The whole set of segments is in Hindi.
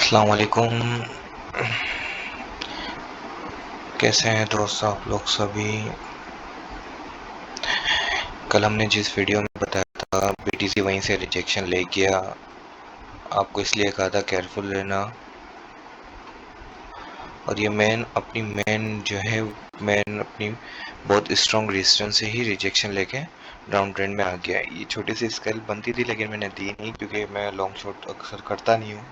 अस्सलाम वालेकुम। कैसे हैं दोस्त आप लोग सभी। कल हमने जिस वीडियो में बताया था बीटीसी वहीं से रिजेक्शन ले गया, आपको इसलिए कहा था केयरफुल रहना। और ये मेन जो है मेन अपनी बहुत स्ट्रॉन्ग रेजिस्टेंस से ही रिजेक्शन लेके डाउन ट्रेंड में आ गया। ये छोटी सी स्केल बनती थी लेकिन मैंने दी नहीं, क्योंकि मैं लॉन्ग शॉट अक्सर करता नहीं हूँ,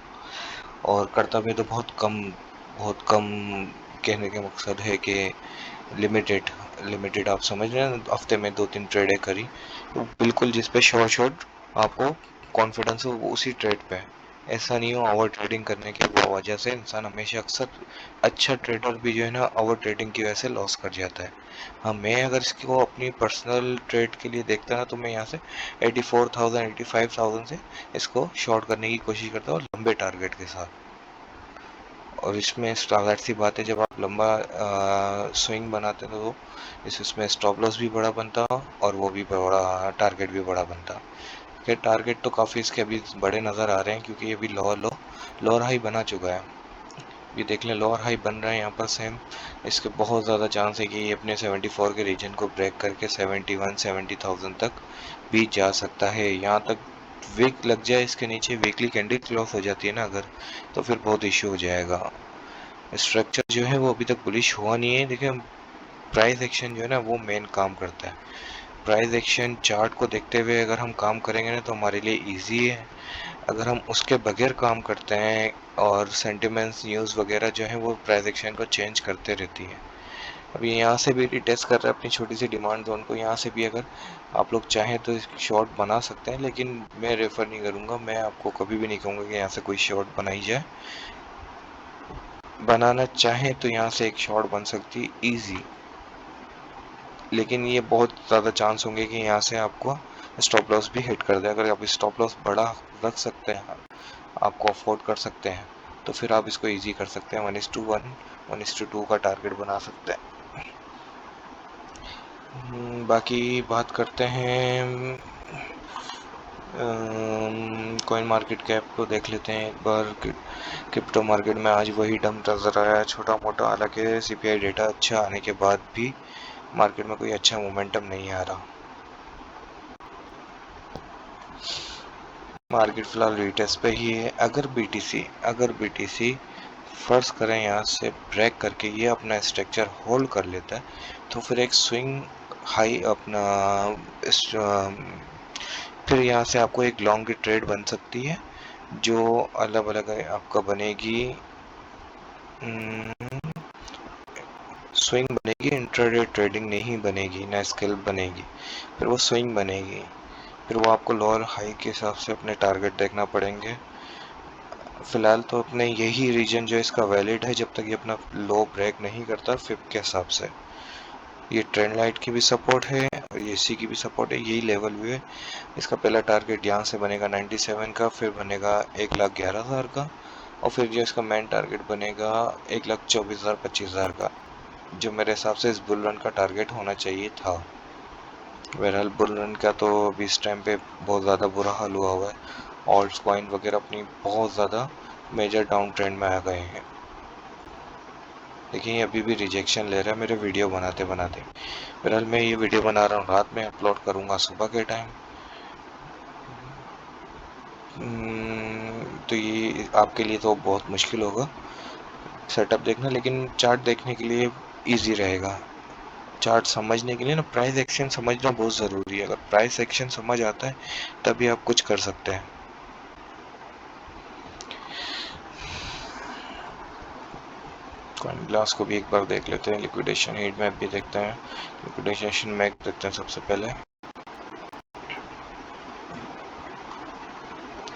और करता भी तो बहुत कम। कहने का मकसद है कि लिमिटेड लिमिटेड आप समझ रहे हैं, हफ्ते में 2-3 ट्रेडें करी तो बिल्कुल जिस पे शॉर्ट आपको कॉन्फिडेंस हो वो उसी ट्रेड पे है। ऐसा नहीं हो ओवर ट्रेडिंग करने की वजह से इंसान हमेशा अक्सर अच्छा ट्रेडर भी जो है ना ओवर ट्रेडिंग की वजह से लॉस कर जाता है। हाँ, मैं अगर इसको अपनी पर्सनल ट्रेड के लिए देखता ना तो मैं यहाँ से 84,000 85,000 से इसको शॉर्ट करने की कोशिश करता हूँ लंबे टारगेट के साथ। और इसमें जाहिर सी बात है, जब आप लंबा स्विंग बनाते हो तो इसमें स्टॉप लॉस भी बड़ा बनता और वो भी बड़ा टारगेट भी बड़ा बनता। खैर टारगेट तो काफ़ी इसके अभी बड़े नज़र आ रहे हैं, क्योंकि ये भी लोअर हाई बना चुका है। ये देख लें, लोअर हाई बन रहा है यहाँ पर सेम। इसके बहुत ज़्यादा चांस है कि ये अपने 74 के रीजन को ब्रेक करके 70,000 तक भी जा सकता है। यहाँ तक वीक लग जाए इसके नीचे, वीकली कैंडल क्लोज हो जाती है ना अगर, तो फिर बहुत इश्यू हो जाएगा। स्ट्रक्चर जो है वो अभी तक बुलिश हुआ नहीं है। देखिए, प्राइस एक्शन जो है ना वो मेन काम करता है। प्राइस एक्शन चार्ट को देखते हुए अगर हम काम करेंगे ना तो हमारे लिए इजी है। अगर हम उसके बगैर काम करते हैं और सेंटिमेंट्स न्यूज़ वगैरह जो है वो प्राइस एक्शन को चेंज करते रहती है। अभी यहाँ से भी टेस्ट कर रहे हैं अपनी छोटी सी डिमांड जोन को। यहाँ से भी अगर आप लोग चाहें तो शॉर्ट बना सकते हैं, लेकिन मैं रेफर नहीं करूँगा। मैं आपको कभी भी नहीं कहूँगा कि यहाँ से कोई शॉर्ट बनाई जाए। बनाना चाहें तो यहाँ से एक शॉर्ट बन सकती है इजी, लेकिन ये बहुत ज़्यादा चांस होंगे कि यहाँ से आपको स्टॉप लॉस भी हिट कर दे। अगर आप स्टॉप लॉस बड़ा रख सकते हैं, आपको अफोर्ड कर सकते हैं, तो फिर आप इसको इजी कर सकते हैं। 1:1 1:2 का टारगेट बना सकते हैं। बाकी बात करते हैं कॉइन मार्केट कैप को देख लेते हैं एक बार। क्रिप्टो मार्केट में आज वही डम नजर आया है छोटा मोटा, हालांकि सीपीआई डेटा अच्छा आने के बाद भी मार्केट में कोई अच्छा मोमेंटम नहीं आ रहा। मार्केट फिलहाल रिटेस्ट पे ही है। अगर बीटीसी फर्ज करें यहाँ से ब्रेक करके ये अपना स्ट्रक्चर होल्ड कर लेता है, तो फिर एक स्विंग हाई अपना फिर यहाँ से आपको एक लॉन्ग की ट्रेड बन सकती है, जो अलग अलग आपका बनेगी। स्विंग बनेगी, इंट्राडे ट्रेडिंग नहीं बनेगी, ना स्केल बनेगी। फिर वो स्विंग बनेगी, फिर वो आपको लोअर हाई के हिसाब से अपने टारगेट देखना पड़ेंगे। फिलहाल तो अपने यही रीजन जो इसका वैलिड है जब तक ये अपना लो ब्रेक नहीं करता फिप के हिसाब से। ये ट्रेंड लाइट की भी सपोर्ट है और ये सी की भी सपोर्ट है, यही लेवल भी है। इसका पहला टारगेट यहाँ से बनेगा 97 का, फिर बनेगा 1,11,000 का, और फिर जो इसका मेन टारगेट बनेगा 1,24,000 25,000 का, जो मेरे हिसाब से इस बुल रन का टारगेट होना चाहिए था। बहरहाल बुल रन का तो अभी इस टाइम पे बहुत ज़्यादा बुरा हाल हुआ हुआ है। ऑल्ट कॉइन वगैरह अपनी बहुत ज़्यादा मेजर डाउन ट्रेंड में आ गए हैं। देखिए अभी भी रिजेक्शन ले रहा है मेरे वीडियो बनाते बनाते। बहरहाल मैं ये वीडियो बना रहा हूँ रात में, अपलोड करूँगा सुबह के टाइम। तो ये आपके लिए तो बहुत मुश्किल होगा सेटअप देखना, लेकिन चार्ट देखने के लिए इजी रहेगा। चार्ट समझने के लिए ना प्राइस एक्शन समझना बहुत ज़रूरी है। अगर प्राइस एक्शन समझ आता है तभी आप कुछ कर सकते हैं। कॉइन ग्लास को भी एक बार देख लेते हैं, लिक्विडेशन हीट मैप भी देखते हैं, लिक्विडेशन मैप देखते हैं सबसे पहले।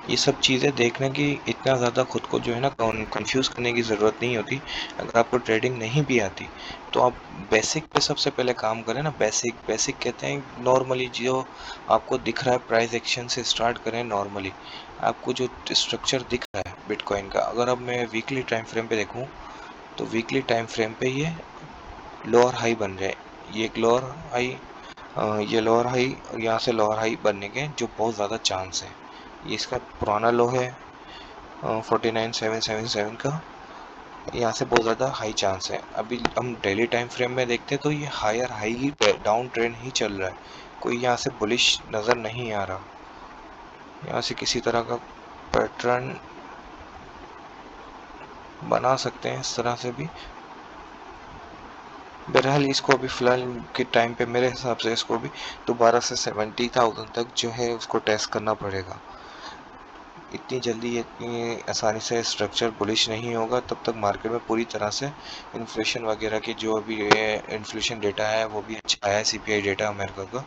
ये सब चीज़ें देखने की इतना ज़्यादा खुद को जो है ना कंफ्यूज करने की ज़रूरत नहीं होती। अगर आपको ट्रेडिंग नहीं भी आती तो आप बेसिक पे सबसे पहले काम करें ना। बेसिक बेसिक कहते हैं नॉर्मली जो आपको दिख रहा है, प्राइस एक्शन से स्टार्ट करें नॉर्मली। आपको जो स्ट्रक्चर दिख रहा है बिटकॉइन का, अगर अब मैं वीकली टाइम फ्रेम पे देखूँ तो वीकली टाइम फ्रेम पे ये लोअर हाई बन रहे हैं। ये एक लोअर हाई, ये लोअर हाई यहाँ से लोअर हाई बनने के जो बहुत ज़्यादा चांस है। ये इसका पुराना लो है, 49,777 का, यहाँ से बहुत ज़्यादा हाई चांस है। अभी हम डेली टाइम फ्रेम में देखते हैं तो ये हायर हाई ही डाउन ट्रेंड ही चल रहा है, कोई यहाँ से बुलिश नज़र नहीं आ रहा। यहाँ से किसी तरह का पैटर्न बना सकते हैं इस तरह से भी। बहरहाल इसको अभी फ़िलहाल के टाइम पे मेरे हिसाब से इसको भी दोबारा से 70,000 तक जो है उसको टेस्ट करना पड़ेगा। इतनी जल्दी इतनी आसानी से स्ट्रक्चर बुलिश नहीं होगा। तब तक मार्केट में पूरी तरह से इन्फ्लेशन वगैरह के जो अभी इन्फ्लेशन डेटा है वो भी अच्छा आया है। सीपीआई डेटा अमेरिका का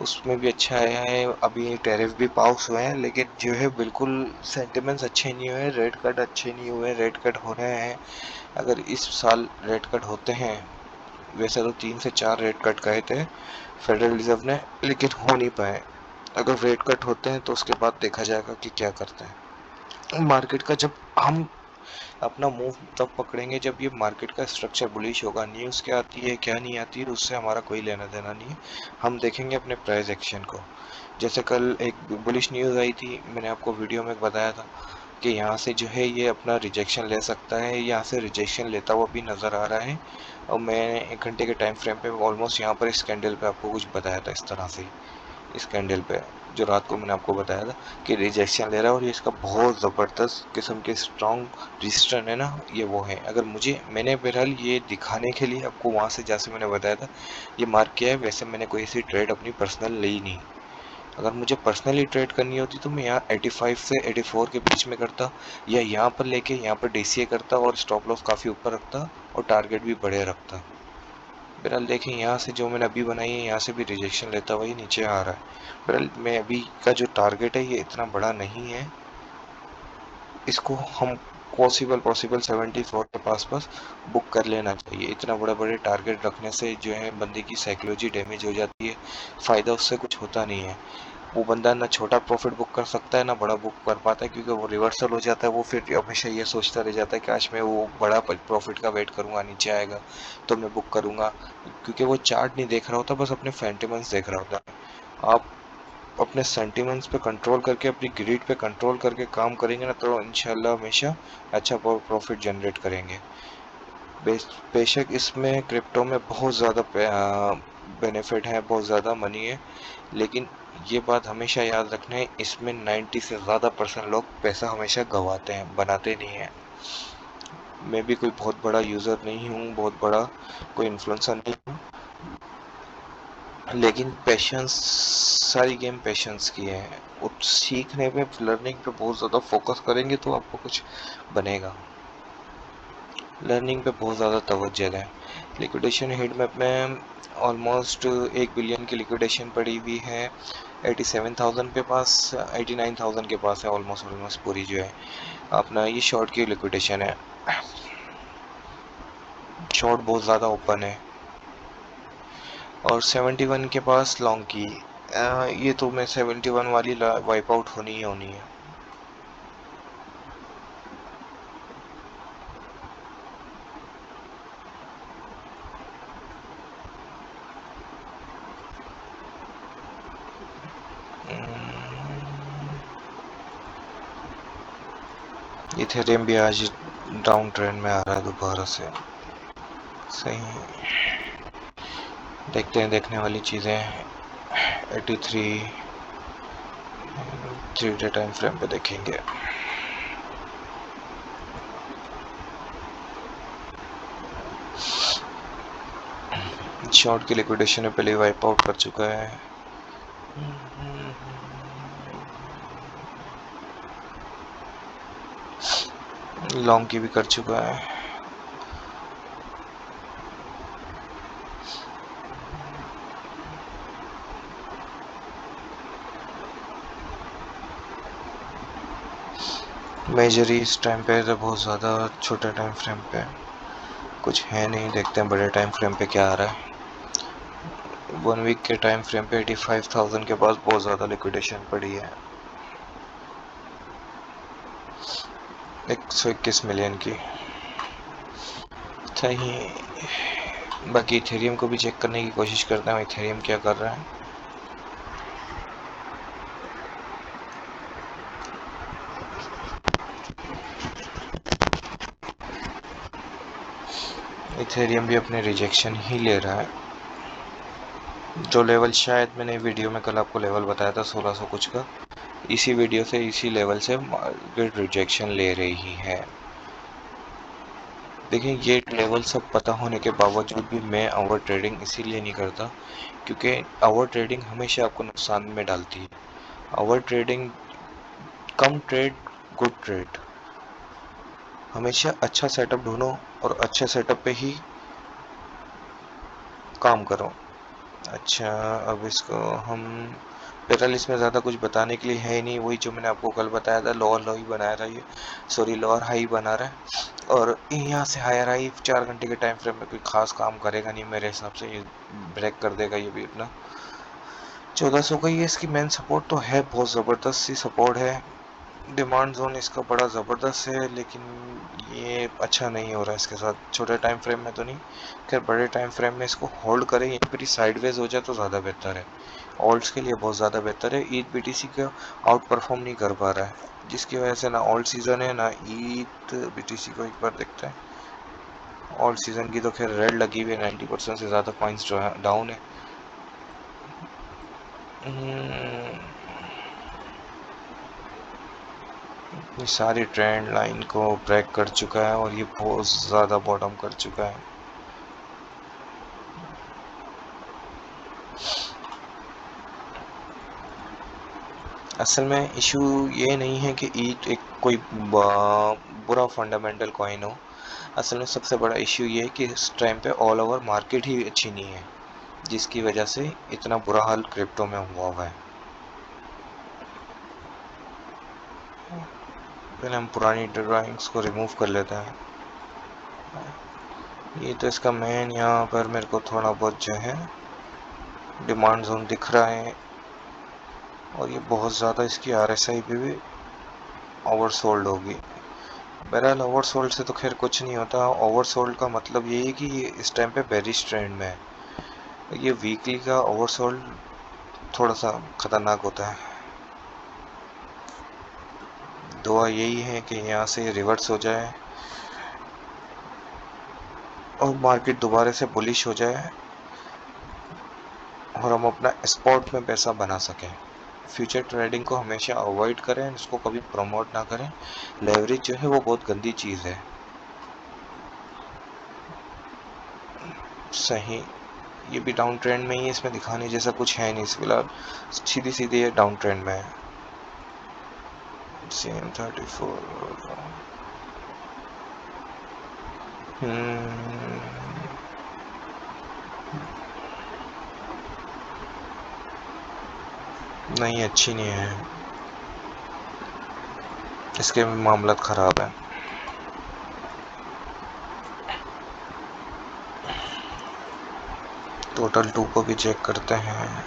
उसमें भी अच्छा आया है। अभी टैरिफ भी पास हुए हैं, लेकिन जो है बिल्कुल सेंटिमेंट्स अच्छे नहीं हुए, रेट कट अच्छे नहीं हुए। रेट कट हो रहे हैं, अगर इस साल रेट कट होते हैं, वैसे तो 3 से 4 रेट कट गए थे फेडरल रिजर्व ने, लेकिन हो नहीं पाए। अगर रेट कट होते हैं तो उसके बाद देखा जाएगा कि क्या करते हैं मार्केट का। जब हम अपना मूव तब पकड़ेंगे जब ये मार्केट का स्ट्रक्चर बुलिश होगा। न्यूज़ क्या आती है क्या नहीं आती है उससे हमारा कोई लेना देना नहीं है, हम देखेंगे अपने प्राइस एक्शन को। जैसे कल एक बुलिश न्यूज़ आई थी, मैंने आपको वीडियो में बताया था कि यहाँ से जो है ये अपना रिजेक्शन ले सकता है, यहाँ से रिजेक्शन लेता हुआ भी नज़र आ रहा है। और मैं 1 घंटे के टाइम फ्रेम पे ऑलमोस्ट यहाँ पर इस कैंडल पे आपको कुछ बताया था इस तरह से, इस कैंडल पे जो रात को मैंने आपको बताया था कि रिजेक्शन ले रहा है। और ये इसका बहुत ज़बरदस्त किस्म के स्ट्रॉन्ग रेजिस्टेंस है ना, ये वो है। अगर मैंने बहरहाल ये दिखाने के लिए आपको वहाँ से जैसे मैंने बताया था ये मार्क किया है, वैसे मैंने कोई ऐसी ट्रेड अपनी पर्सनल ली नहीं। अगर मुझे पर्सनली ट्रेड करनी होती तो मैं यहाँ 85 से 84 के बीच में करता, या यहाँ पर लेके यहाँ पर डीसीए करता और स्टॉप लॉस काफ़ी ऊपर रखता और टारगेट भी बड़े रखता। बहरहाल देखें, यहाँ से जो मैंने अभी बनाई है यहाँ से भी रिजेक्शन लेता हुआ ही नीचे आ रहा है। बहरहाल मैं अभी का जो टारगेट है ये इतना बड़ा नहीं है, इसको हम पॉसिबल 74 के पास बुक कर लेना चाहिए। इतना बड़े टारगेट रखने से जो है बंदे की साइकोलॉजी डैमेज हो जाती है, फ़ायदा उससे कुछ होता नहीं है। वो बंदा ना छोटा प्रॉफिट बुक कर सकता है ना बड़ा बुक कर पाता है, क्योंकि वो रिवर्सल हो जाता है। वो फिर हमेशा ये सोचता रह जाता है कि आज मैं वो बड़ा प्रॉफिट का वेट करूंगा, नीचे आएगा तो मैं बुक करूंगा, क्योंकि वो चार्ट नहीं देख रहा होता, बस अपने सेंटिमेंट्स देख रहा होता है। आप अपने सेंटिमेंट्स पे कंट्रोल करके, अपनी ग्रीड पे कंट्रोल करके काम करेंगे ना तो इंशाल्लाह हमेशा अच्छा प्रॉफिट जनरेट करेंगे। बेशक इसमें क्रिप्टो में बहुत ज़्यादा बेनिफिट है, बहुत ज़्यादा मनी है, लेकिन ये बात हमेशा याद रखना है, इसमें 90 से ज़्यादा % लोग पैसा हमेशा गंवाते हैं, बनाते नहीं हैं। मैं भी कोई बहुत बड़ा यूज़र नहीं हूँ, बहुत बड़ा कोई इन्फ्लुएंसर नहीं हूँ, लेकिन पेशेंस, सारी गेम पेशेंस की है। उस सीखने पे, लर्निंग पे बहुत ज़्यादा फोकस करेंगे तो आपको कुछ बनेगा। लर्निंग पे बहुत ज़्यादा तवज्जो दें। लिक्विडेशन हिट मैप में ऑलमोस्ट 1 बिलियन की लिक्विडेशन पड़ी हुई है। 87,000 के पास, 89,000 के पास है ऑलमोस्ट पूरी जो है अपना। ये शॉर्ट की लिक्विडेशन है, शॉर्ट बहुत ज़्यादा ओपन है। और 71 के पास लॉन्ग की, ये तो मैं 71 वाली वाइप आउट होनी ही होनी है। इथेरियम भी आज डाउन ट्रेंड में आ रहा है दोबारा से, सही देखते हैं, देखने वाली चीज़ें। 83 3 डे टाइम फ्रेम पे देखेंगे। शॉर्ट की लिक्विडेशन में पहले वाइप आउट कर चुका है। लॉन्ग की भी कर चुका है। मेजर ही इस टाइम पे तो बहुत ज़्यादा छोटे टाइम फ्रेम पे कुछ है नहीं। देखते हैं बड़े टाइम फ्रेम पे क्या आ रहा है। 1 वीक के टाइम फ्रेम पे 85,000 के पास बहुत ज़्यादा लिक्विडेशन पड़ी है, 121 मिलियन की। सही। बाकी इथेरियम को भी चेक करने की कोशिश करते हैं, इथेरियम क्या कर रहा है। इथेरियम भी अपने रिजेक्शन ही ले रहा है। जो लेवल शायद मैंने वीडियो में कल आपको लेवल बताया था 1600 कुछ का, इसी वीडियो से इसी लेवल से मार्केट रिजेक्शन ले रही है। देखिए ये लेवल सब पता होने के बावजूद भी मैं ओवर ट्रेडिंग इसीलिए नहीं करता क्योंकि ओवर ट्रेडिंग हमेशा आपको नुकसान में डालती है। ओवर ट्रेडिंग, कम ट्रेड गुड ट्रेड, हमेशा अच्छा सेटअप ढूंढो और अच्छे सेटअप पे ही काम करो। अच्छा, अब इसको हम बहरहाल इसमें ज़्यादा कुछ बताने के लिए है ही नहीं, वही जो मैंने आपको कल बताया था, लोअर लो ही बना रहा है ये, सॉरी लोअर हाई बना रहा है और यहाँ से हायर हाई 4 घंटे के टाइम फ्रेम में कोई खास काम करेगा नहीं मेरे हिसाब से, ये ब्रेक कर देगा ये भी अपना 1400 का। ये इसकी मेन सपोर्ट तो है, बहुत ज़बरदस्त सी सपोर्ट है। डिमांड जोन इसका बड़ा ज़बरदस्त है लेकिन ये अच्छा नहीं हो रहा है इसके साथ, छोटे टाइम फ्रेम में तो नहीं, खैर बड़े टाइम फ्रेम में इसको होल्ड करें, यहीं पर ही साइडवेज हो जाए तो ज़्यादा बेहतर है, ऑल्ट्स के लिए बहुत ज़्यादा बेहतर है। ईद बीटीसी का आउट परफॉर्म नहीं कर पा रहा है जिसकी वजह से ना ऑल्ट सीज़न है ना ईद बीटीसी को। एक बार देखते हैं, ऑल्ट सीज़न की तो खैर रेड लगी हुई है, 90% से ज़्यादा पॉइंट्स डाउन है। ये सारी ट्रेंड लाइन को ब्रेक कर चुका है और ये बहुत ज़्यादा बॉटम कर चुका है। असल में इशू ये नहीं है कि ईट एक कोई बुरा फंडामेंटल कॉइन हो, असल में सबसे बड़ा इशू ये है कि इस टाइम पे ऑल ओवर मार्केट ही अच्छी नहीं है जिसकी वजह से इतना बुरा हाल क्रिप्टो में हुआ है। पहले हम पुरानी ड्राइंग्स को रिमूव कर लेते हैं। ये तो इसका मेन यहाँ पर मेरे को थोड़ा बहुत जो है डिमांड जोन दिख रहा है और ये बहुत ज़्यादा इसकी आरएसआई पे भी ओवरसोल्ड होगी। बहरहाल ओवरसोल्ड से तो खैर कुछ नहीं होता, ओवरसोल्ड का मतलब ये है कि ये इस टाइम पे बेरिश ट्रेंड में है। ये वीकली का ओवरसोल्ड थोड़ा सा खतरनाक होता है। दुआ यही है कि यहाँ से रिवर्स हो जाए और मार्केट दोबारा से बुलिश हो जाए और हम अपना स्पॉट में पैसा बना सकें। फ्यूचर ट्रेडिंग को हमेशा अवॉइड करें, इसको कभी प्रमोट ना करें। लेवरेज जो है वो बहुत गंदी चीज़ है। सही, ये भी डाउन ट्रेंड में ही है, इसमें दिखाने जैसा कुछ है नहीं, फिलहाल सीधी सीधी ये डाउन ट्रेंड में है। सेम 34 नहीं, अच्छी नहीं है, इसके मामला ख़राब है। टोटल 2 को भी चेक करते हैं।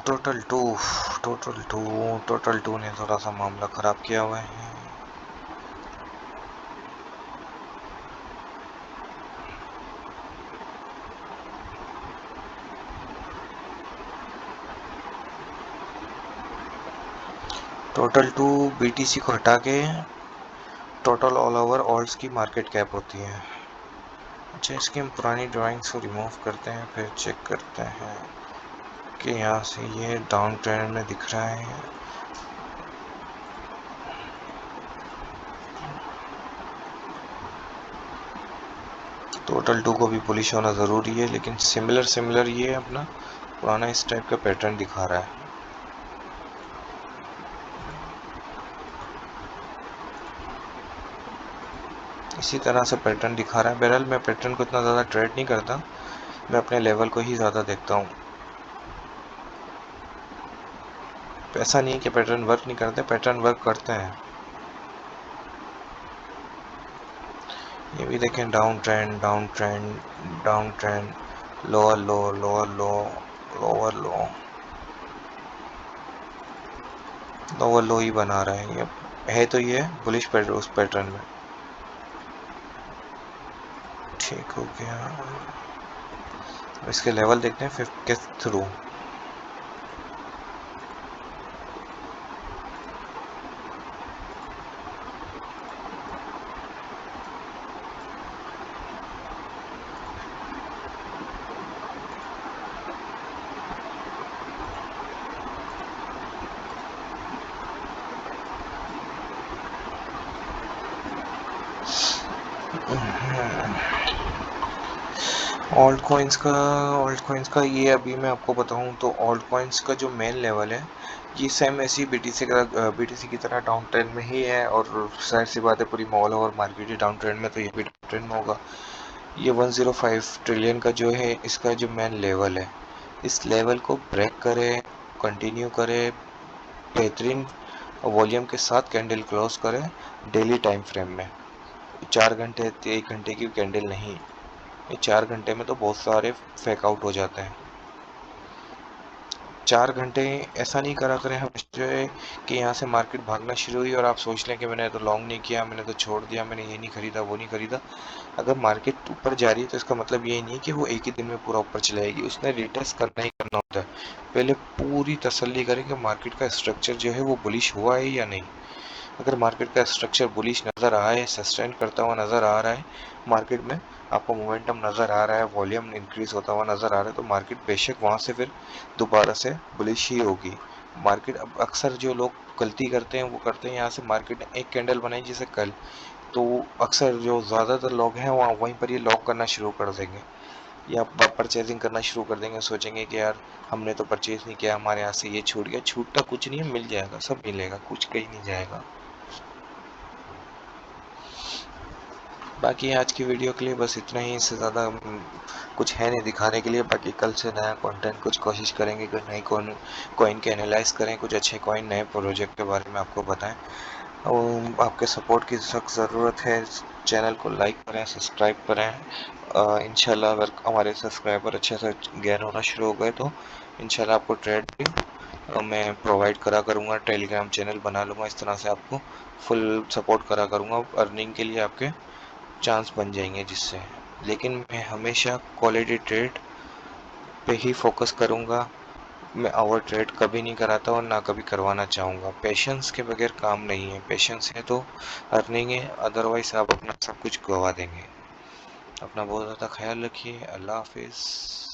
टोटल टू ने थोड़ा सा मामला ख़राब किया हुआ है। टोटल 2 बीटीसी को हटा के टोटल ऑल ओवर ऑल्ट्स की मार्केट कैप होती है। अच्छा, इसकी हम पुरानी ड्राइंग्स को रिमूव करते हैं, फिर चेक करते हैं कि यहाँ से ये डाउन ट्रेंड में दिख रहा है। टोटल 2 को भी बुलिश होना ज़रूरी है, लेकिन सिमिलर ये अपना पुराना इस टाइप का पैटर्न दिखा रहा है। इसी तरह से पैटर्न दिखा रहा है। बहरहाल मैं पैटर्न को इतना ज़्यादा ट्रेड नहीं करता, मैं अपने लेवल को ही ज़्यादा देखता हूँ। ऐसा नहीं कि पैटर्न वर्क नहीं करते, पैटर्न वर्क करते हैं। ये भी देखें, down trend down trend down trend, lower low lower low lower low lower low ही बना रहा है। ये है तो ये बुलिश पैटर्न उस पैटर्न में। ठीक हो गया, इसके लेवल देखते हैं 5 के थ्रू। ऑल्ट कॉइन्स का ये अभी मैं आपको बताऊं तो ऑल्ट कॉइन्स का जो मेन लेवल है ये सेम ऐसी बीटीसी की तरह डाउन ट्रेंड में ही है, और जाहिर सी बात है पूरी मॉल और मार्केट ही डाउन ट्रेंड में, तो ये भी डाउन ट्रेंड में होगा। ये 105 ट्रिलियन का जो है इसका जो मेन लेवल है, इस लेवल को ब्रेक करे, कंटिन्यू करे, बेहतरीन वॉल्यूम के साथ कैंडल क्लोज करे डेली टाइम फ्रेम में। 4 घंटे 1 घंटे की कैंडल नहीं, ये 4 घंटे में तो बहुत सारे फेक आउट हो जाते हैं। 4 घंटे ऐसा नहीं करा करें हम जो है कि यहाँ से मार्केट भागना शुरू हुई और आप सोच लें कि मैंने तो लॉन्ग नहीं किया, मैंने तो छोड़ दिया, मैंने ये नहीं खरीदा वो नहीं खरीदा। अगर मार्केट ऊपर जा रही है तो इसका मतलब ये नहीं है कि वो एक ही दिन में पूरा ऊपर चले जाएगी, उसने रिटेस्ट करना ही करना होता है। पहले पूरी तसल्ली करें कि मार्केट का स्ट्रक्चर जो है वो बुलिश हुआ है या नहीं। अगर मार्केट का स्ट्रक्चर बुलिश नज़र आया है, सस्टेन करता हुआ नज़र आ रहा है, मार्केट में आपको मोमेंटम नज़र आ रहा है, वॉल्यूम इंक्रीज होता हुआ नज़र आ रहा है, तो मार्केट बेशक वहाँ से फिर दोबारा से बुलिश ही होगी। मार्केट अब अक्सर जो लोग गलती करते हैं वो करते हैं यहाँ से मार्केट ने एक कैंडल बनाई जैसे कल, तो अक्सर जो ज़्यादातर लोग हैं वहाँ वहीं पर ये लॉक करना शुरू कर देंगे या परचेजिंग करना शुरू कर देंगे। सोचेंगे कि यार हमने तो परचेज नहीं किया, हमारे यहाँ से ये छूट गया। छूटता कुछ नहीं है, मिल जाएगा, सब मिलेगा, कुछ कहीं नहीं जाएगा। बाकी आज की वीडियो के लिए बस इतना ही, इससे ज़्यादा कुछ है नहीं दिखाने के लिए। बाकी कल से नया कंटेंट कुछ कोशिश करेंगे कि नई कॉइन के एनालाइज करें, कुछ अच्छे कॉइन नए प्रोजेक्ट के बारे में आपको बताएं। और आपके सपोर्ट की सख्त ज़रूरत है। चैनल को लाइक करें, सब्सक्राइब करें। इंशाल्लाह अगर हमारे सब्सक्राइबर अच्छे से गेन होना शुरू हो गए तो इंशाल्लाह आपको ट्रेड भी मैं प्रोवाइड करा करूँगा, टेलीग्राम चैनल बना लूँगा, इस तरह से आपको फुल सपोर्ट करा करूँगा अर्निंग के लिए, आपके चांस बन जाएंगे जिससे। लेकिन मैं हमेशा क्वालिटी ट्रेड पे ही फोकस करूँगा। मैं ओवर ट्रेड कभी नहीं कराता और ना कभी करवाना चाहूँगा। पेशेंस के बगैर काम नहीं है, पेशेंस है तो अर्निंग है, अदरवाइज आप अपना सब कुछ गवा देंगे। अपना बहुत ज़्यादा ख्याल रखिए। अल्लाह हाफिज़।